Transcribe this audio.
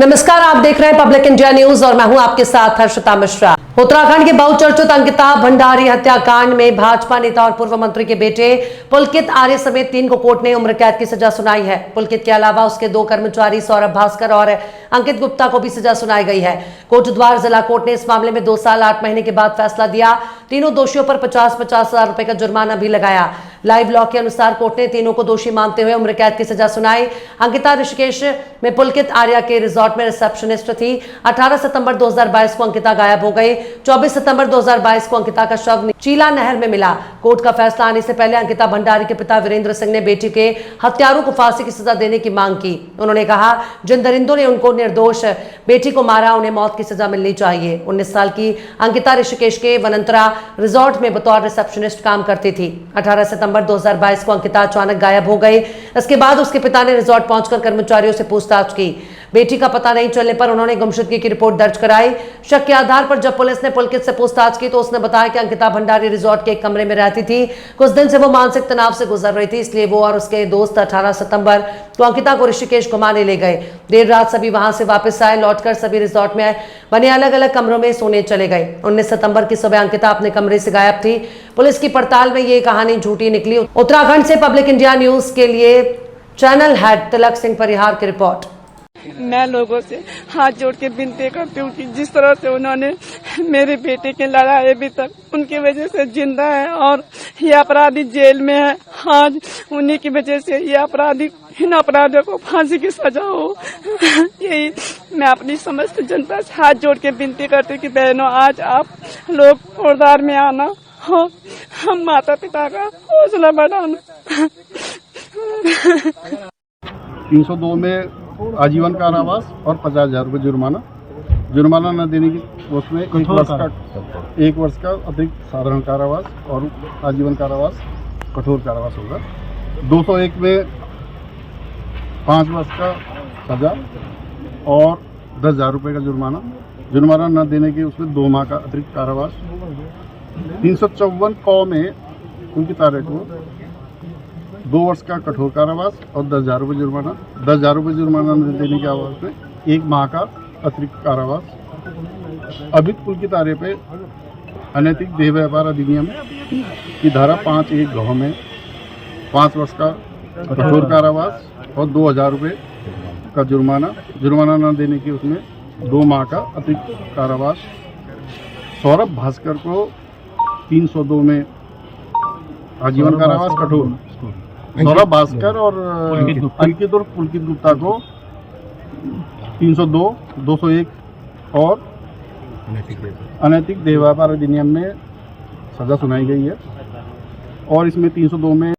नमस्कार, आप देख रहे हैं पब्लिक इंडिया न्यूज और मैं हूं आपके साथ हर्षिता मिश्रा। उत्तराखंड के बहुचर्चित अंकिता भंडारी हत्याकांड में भाजपा नेता और पूर्व मंत्री के बेटे पुलकित आर्य समेत 3 को कोर्ट ने उम्र कैद की सजा सुनाई है। पुलकित के अलावा उसके 2 कर्मचारी सौरभ भास्कर और अंकित गुप्ता को भी सजा सुनाई गई है। कोटद्वार जिला कोर्ट ने इस मामले में 2 साल 8 महीने के बाद फैसला दिया। तीनों दोषियों पर 50-50 हजार रुपए का जुर्माना भी लगाया। लाइव लॉ के अनुसार कोर्ट ने तीनों को दोषी मानते हुए उम्र कैद की सजा सुनाई। अंकिता ऋषिकेश में पुलकित आर्या के रिजॉर्ट में रिसेप्शनिस्ट थी। 18 सितंबर 2022 को अंकिता गायब हो गई। 24 सितंबर 2022 को अंकिता का शव चीला नहर में मिला। कोर्ट का फैसला आने से पहले अंकिता भंडारी के पिता वीरेंद्र सिंह ने बेटी के हत्यारों को फांसी की सजा देने की मांग की। उन्होंने कहा, जिन दरिंदों ने उनको निर्दोष बेटी को मारा, उन्हें मौत की सजा मिलनी चाहिए। 19 साल की अंकिता ऋषिकेश के वनंतरा रिजॉर्ट में बतौर रिसेप्शनिस्ट काम करती थी। 18 सितंबर 2022 को अंकिता अचानक गायब हो गई। इसके बाद उसके पिता ने रिजॉर्ट पहुंचकर कर्मचारियों से पूछताछ की। बेटी का पता नहीं चलने पर उन्होंने गुमशुदगी की रिपोर्ट दर्ज कराई। शक के आधार पर जब पुलिस ने पुलकित से पूछताछ की तो उसने बताया कि अंकिता भंडारी रिजॉर्ट के एक कमरे में रहती थी। कुछ दिन से वो मानसिक तनाव से गुजर रही थी, इसलिए वो और उसके दोस्त 18 सितंबर को अंकिता को ऋषिकेश घुमाने ले गए। देर रात सभी वहां से वापस आए। लौटकर सभी रिजॉर्ट में बने अलग अलग कमरों में सोने चले गए। 19 सितंबर की सुबह अंकिता अपने कमरे से गायब थी। पुलिस की पड़ताल में ये कहानी झूठी निकली। उत्तराखंड से पब्लिक इंडिया न्यूज के लिए चैनल हेड तिलक सिंह परिहार की रिपोर्ट। मैं लोगों से हाथ जोड़ के विनती करती हूँ कि जिस तरह से उन्होंने मेरे बेटे के लड़ाई अभी तक उनकी वजह से जिंदा है और ये अपराधी जेल में है, आज उन्हीं की वजह से ये अपराधी इन अपराधियों को फांसी की सजा हो। यही मैं अपनी समस्त जनता से हाथ जोड़ के विनती करती हूँ कि बहनों, आज आप लोग कोटद्वार में आना हो, हम माता पिता का हौसला बढ़ाना। 302 में आजीवन कारावास और 50,000 रुपये जुर्माना न देने की उसमें 1 वर्ष का अतिरिक्त साधारण कारावास और आजीवन कारावास कठोर कारावास होगा। 201 में 5 वर्ष का सजा और 10,000 रुपये का जुर्माना न देने की उसमें 2 माह का अतिरिक्त कारावास। 354 क में उनकी तारीख को 2 वर्ष का कठोर कारावास और 10,000 रुपये जुर्माना। 10,000 रुपये जुर्माना न देने के आवाज में 1 माह का अतिरिक्त कारावास। अभित पुलकित आर्य पे अनैतिक देह व्यापार अधिनियम की धारा 5(1) घ में 5 वर्ष का कठोर कारावास और 2,000 रुपये का जुर्माना न देने की उसमें 2 माह का अतिरिक्त कारावास। सौरभ भास्कर को 302 में आजीवन कारावास कठोर। सौरभ भास्कर और अंकित और पुलकित गुप्ता को 302, 201 और अनैतिक देह व्यापार अधिनियम में सजा सुनाई गई है और इसमें 302 में